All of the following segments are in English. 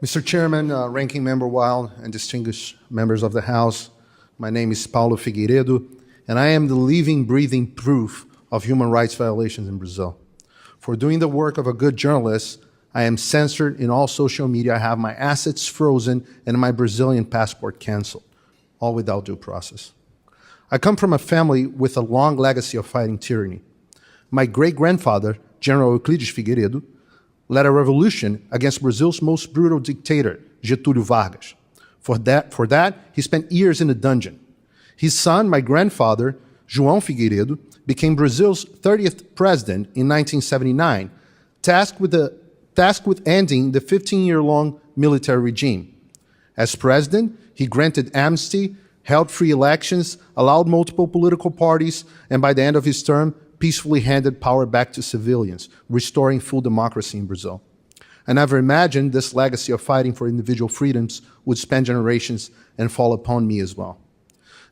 Mr. Chairman, Ranking Member Wild, and distinguished members of the House, my name is Paulo Figueiredo, and I am the living, breathing proof of human rights violations in Brazil. For doing the work of a good journalist, I am censored in all social media, I have my assets frozen, and my Brazilian passport canceled, all without due process. I come from a family with a long legacy of fighting tyranny. My great-grandfather, General Euclides Figueiredo, led a revolution against Brazil's most brutal dictator, Getúlio Vargas. For that, he spent years in a dungeon. His son, my grandfather, João Figueiredo, became Brazil's 30th president in 1979, tasked with ending the 15-year-long military regime. As president, he granted amnesty, held free elections, allowed multiple political parties, and by the end of his term, peacefully handed power back to civilians, restoring full democracy in Brazil. I never imagined this legacy of fighting for individual freedoms would span generations and fall upon me as well.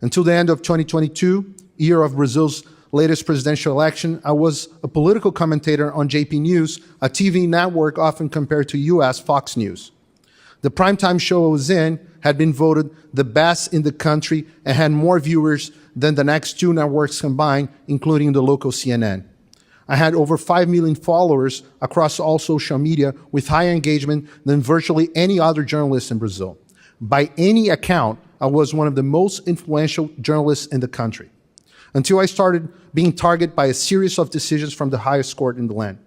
Until the end of 2022, year of Brazil's latest presidential election, I was a political commentator on JP News, a TV network often compared to US Fox News. The primetime show I was in had been voted the best in the country and had more viewers than the next two networks combined, including the local CNN. I had over 5 million followers across all social media with higher engagement than virtually any other journalist in Brazil. By any account, I was one of the most influential journalists in the country, until I started being targeted by a series of decisions from the highest court in the land.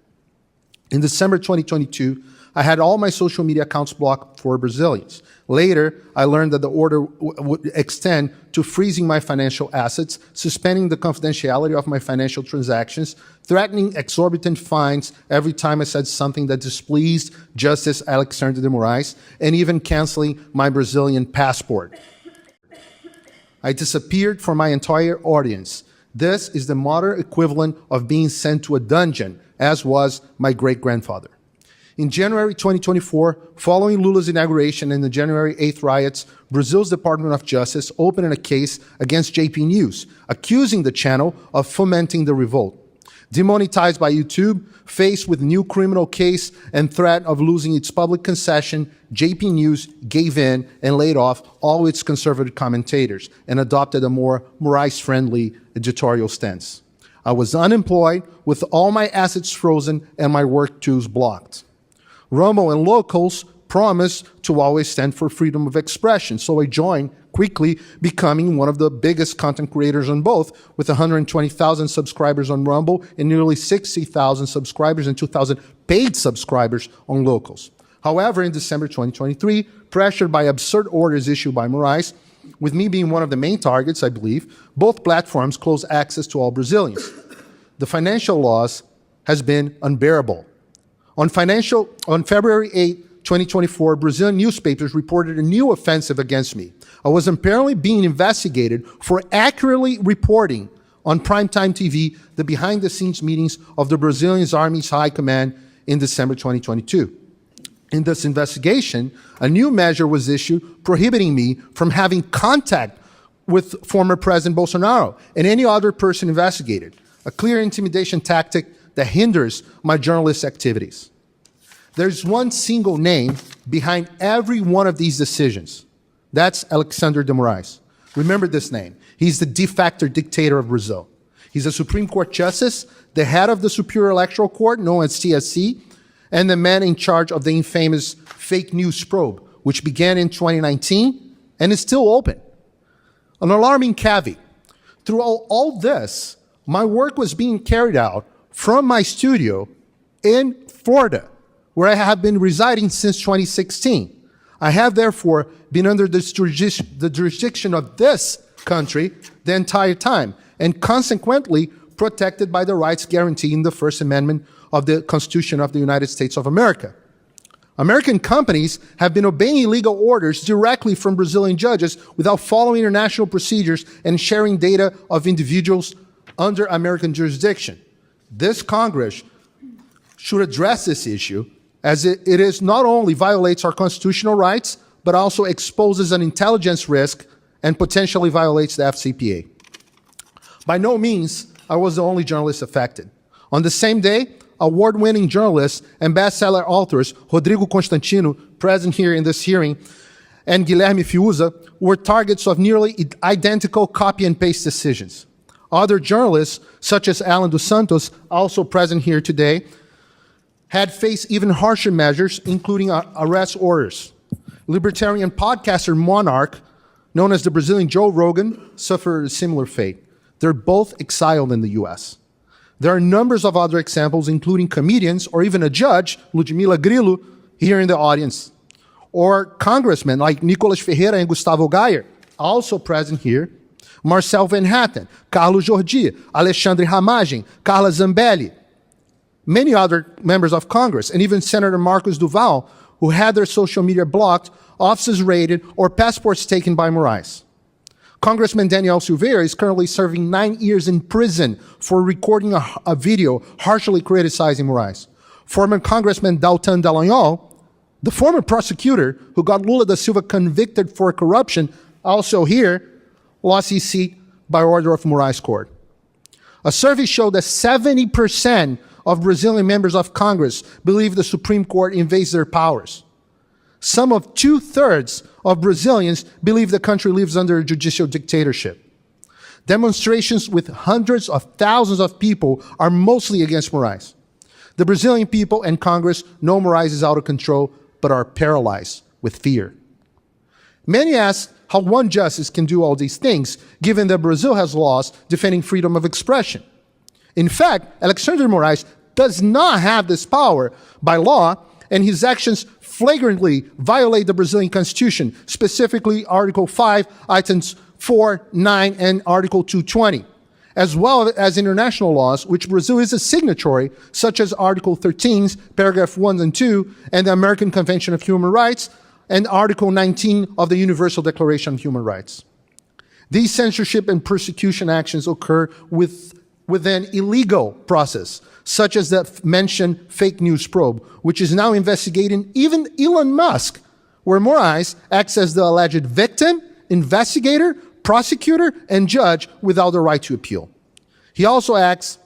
In December 2022, I had all my social media accounts blocked for Brazilians. Later, I learned that the order would extend to freezing my financial assets, suspending the confidentiality of my financial transactions, threatening exorbitant fines every time I said something that displeased Justice Alexandre de Moraes, and even canceling my Brazilian passport. I disappeared from my entire audience. This is the modern equivalent of being sent to a dungeon, as was my great-grandfather. In January 2024, following Lula's inauguration and the January 8th riots, Brazil's Department of Justice opened a case against JP News, accusing the channel of fomenting the revolt. Demonetized by YouTube, faced with new criminal case and threat of losing its public concession, JP News gave in and laid off all its conservative commentators and adopted a more Moraes-friendly editorial stance. I was unemployed with all my assets frozen and my work tools blocked. Rumble and Locals promised to always stand for freedom of expression, so I joined, quickly becoming one of the biggest content creators on both, with 120,000 subscribers on Rumble and nearly 60,000 subscribers and 2,000 paid subscribers on Locals. However, in December 2023, pressured by absurd orders issued by Moraes, with me being one of the main targets, I believe, both platforms closed access to all Brazilians. The financial loss has been unbearable. On February 8, 2024, Brazilian newspapers reported a new offensive against me. I was apparently being investigated for accurately reporting on primetime TV the behind-the-scenes meetings of the Brazilian Army's High Command in December 2022. In this investigation, a new measure was issued prohibiting me from having contact with former President Bolsonaro and any other person investigated, a clear intimidation tactic that hinders my journalist activities. There's one single name behind every one of these decisions. That's Alexandre de Moraes. Remember this name. He's the de facto dictator of Brazil. He's a Supreme Court justice, the head of the Superior Electoral Court, known as TSE, and the man in charge of the infamous fake news probe, which began in 2019 and is still open. An alarming caveat. Through all this, my work was being carried out from my studio in Florida, where I have been residing since 2016. I have therefore been under the jurisdiction of this country the entire time, and consequently protected by the rights guaranteed in the First Amendment of the Constitution of the United States of America. American companies have been obeying legal orders directly from Brazilian judges without following international procedures and sharing data of individuals under American jurisdiction. This Congress should address this issue, as it is not only violates our constitutional rights, but also exposes an intelligence risk and potentially violates the FCPA. By no means I was the only journalist affected. On the same day, award-winning journalists and bestseller authors Rodrigo Constantino, present here in this hearing, and Guilherme Fiuza were targets of nearly identical copy and paste decisions. Other journalists, such as Alan dos Santos, also present here today, had faced even harsher measures, including arrest orders. Libertarian podcaster Monarch, known as the Brazilian Joe Rogan, suffered a similar fate. They're both exiled in the US. There are numbers of other examples, including comedians or even a judge, Ludmila Grillo, here in the audience, or congressmen like Nicolas Ferreira and Gustavo Gayer, also present here, Marcel Van Hatten, Carlos Jordi, Alexandre Ramagem, Carla Zambelli, many other members of Congress, and even Senator Marcos Duval, who had their social media blocked, offices raided, or passports taken by Moraes. Congressman Daniel Silveira is currently serving 9 years in prison for recording a video harshly criticizing Moraes. Former Congressman Dalton Dallagnol, the former prosecutor who got Lula da Silva convicted for corruption, also here, lost his seat by order of Moraes court. A survey showed that 70% of Brazilian members of Congress believe the Supreme Court invades their powers. Some of 2/3 of Brazilians believe the country lives under a judicial dictatorship. Demonstrations with hundreds of thousands of people are mostly against Moraes. The Brazilian people and Congress know Moraes is out of control, but are paralyzed with fear. Many ask how one justice can do all these things, given that Brazil has laws defending freedom of expression. In fact, Alexandre Moraes does not have this power by law, and his actions flagrantly violate the Brazilian Constitution, specifically Article 5, items 4, 9, and Article 220, as well as international laws, which Brazil is a signatory, such as Article 13, paragraph 1 and 2, and the American Convention of Human Rights, and Article 19 of the Universal Declaration of Human Rights. These censorship and persecution actions occur within illegal process, such as the mentioned fake news probe, which is now investigating even Elon Musk, where Moraes acts as the alleged victim, investigator, prosecutor, and judge without the right to appeal. He also acts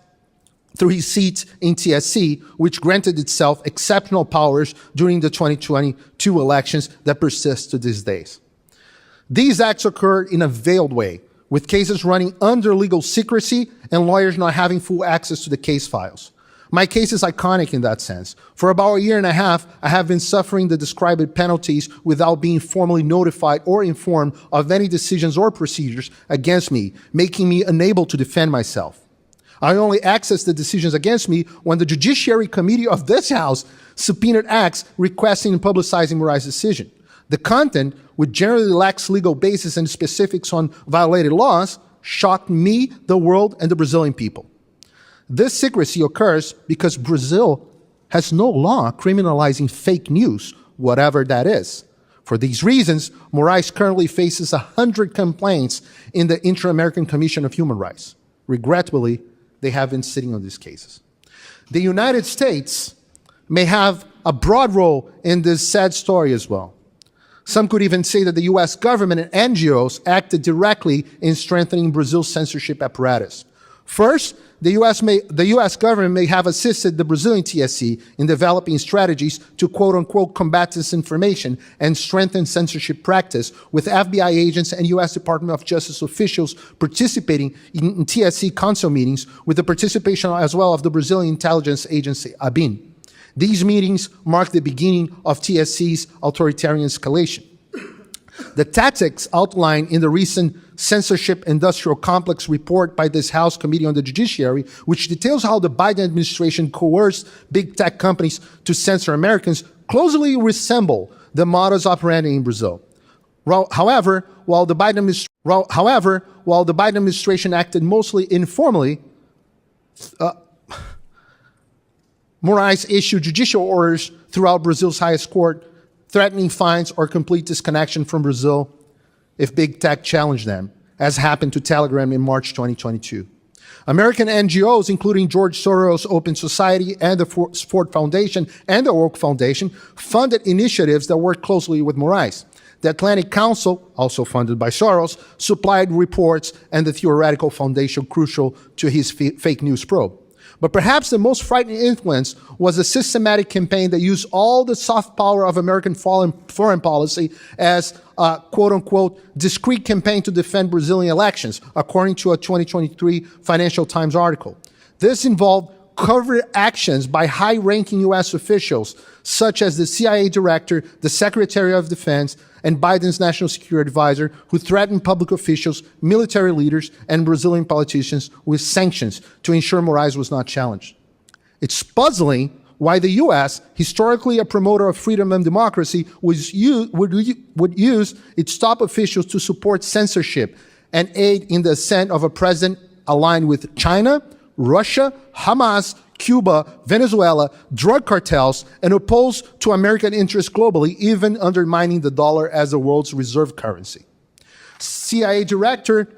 through his seat in TSC, which granted itself exceptional powers during the 2022 elections that persist to these days. These acts occurred in a veiled way, with cases running under legal secrecy and lawyers not having full access to the case files. My case is iconic in that sense. For about a year and a half, I have been suffering the described penalties without being formally notified or informed of any decisions or procedures against me, making me unable to defend myself. I only access the decisions against me when the Judiciary Committee of this House subpoenaed acts requesting and publicizing Moraes' decision. The content, which generally lacks legal basis and specifics on violated laws, shocked me, the world, and the Brazilian people. This secrecy occurs because Brazil has no law criminalizing fake news, whatever that is. For these reasons, Moraes currently faces 100 complaints in the Inter-American Commission of Human Rights. Regrettably, they have been sitting on these cases. The United States may have a broad role in this sad story as well. Some could even say that the US government and NGOs acted directly in strengthening Brazil's censorship apparatus. First, the US government may have assisted the Brazilian TSC in developing strategies to quote-unquote combat disinformation and strengthen censorship practice, with FBI agents and US Department of Justice officials participating in TSC council meetings, with the participation as well of the Brazilian intelligence agency, ABIN. These meetings mark the beginning of TSC's authoritarian escalation. The tactics outlined in the recent Censorship Industrial Complex report by this House Committee on the Judiciary, which details how the Biden administration coerced big tech companies to censor Americans, closely resemble the modus operandi in Brazil. However, while the Biden administration acted mostly informally, Moraes issued judicial orders throughout Brazil's highest court, threatening fines or complete disconnection from Brazil if big tech challenged them, as happened to Telegram in March 2022. American NGOs, including George Soros' Open Society and the Ford Foundation and the Woke Foundation, funded initiatives that worked closely with Moraes. The Atlantic Council, also funded by Soros, supplied reports and the theoretical foundation crucial to his fake news probe. But perhaps the most frightening influence was a systematic campaign that used all the soft power of American foreign policy as a quote-unquote discreet campaign to defend Brazilian elections, according to a 2023 Financial Times article. This involved covert actions by high-ranking U.S. officials, such as the CIA director, the Secretary of Defense, and Biden's national security advisor, who threatened public officials, military leaders, and Brazilian politicians with sanctions to ensure Moraes was not challenged. It's puzzling why the U.S., historically a promoter of freedom and democracy, would use its top officials to support censorship and aid in the ascent of a president aligned with China, Russia, Hamas, Cuba, Venezuela, drug cartels, and opposed to American interests globally, even undermining the dollar as the world's reserve currency. CIA Director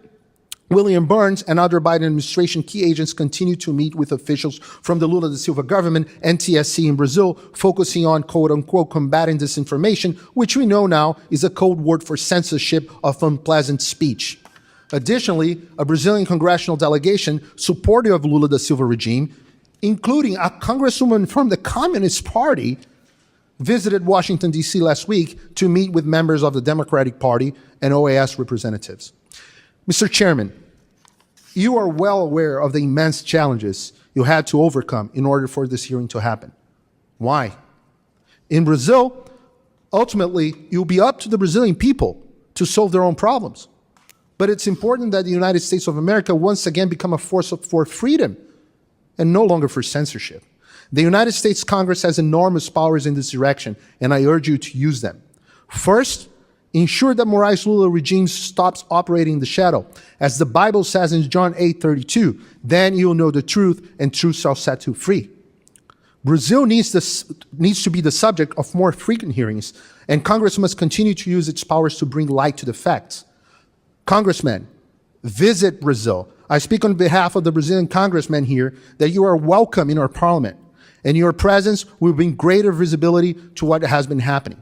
William Burns and other Biden administration key agents continue to meet with officials from the Lula da Silva government and TSE in Brazil, focusing on quote-unquote combating disinformation, which we know now is a code word for censorship of unpleasant speech. Additionally, a Brazilian congressional delegation supportive of Lula da Silva regime, including a congresswoman from the Communist Party, visited Washington, D.C. last week to meet with members of the Democratic Party and OAS representatives. Mr. Chairman, you are well aware of the immense challenges you had to overcome in order for this hearing to happen. Why? In Brazil, ultimately, it will be up to the Brazilian people to solve their own problems. But it's important that the United States of America once again become a force for freedom and no longer for censorship. The United States Congress has enormous powers in this direction, and I urge you to use them. First, ensure that Moraes Lula regime stops operating in the shadow. As the Bible says in John 8:32, then you'll know the truth, and truth shall set you free. Brazil needs to be the subject of more frequent hearings, and Congress must continue to use its powers to bring light to the facts. Congressmen, visit Brazil. I speak on behalf of the Brazilian congressmen here that you are welcome in our parliament, and your presence will bring greater visibility to what has been happening.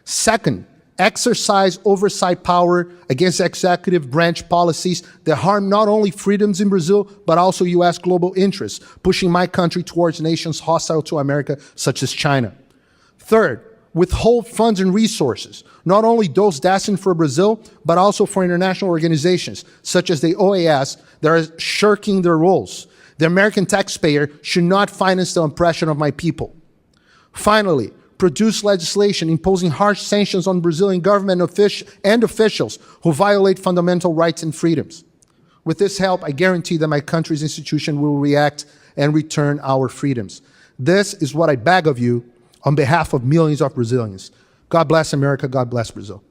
Second, exercise oversight power against executive branch policies that harm not only freedoms in Brazil, but also U.S. global interests, pushing my country towards nations hostile to America, such as China. Third, withhold funds and resources, not only those destined for Brazil, but also for international organizations, such as the OAS, that are shirking their roles. The American taxpayer should not finance the oppression of my people. Finally, produce legislation imposing harsh sanctions on Brazilian government and officials who violate fundamental rights and freedoms. With this help, I guarantee that my country's institution will react and return our freedoms. This is what I beg of you on behalf of millions of Brazilians. God bless America. God bless Brazil.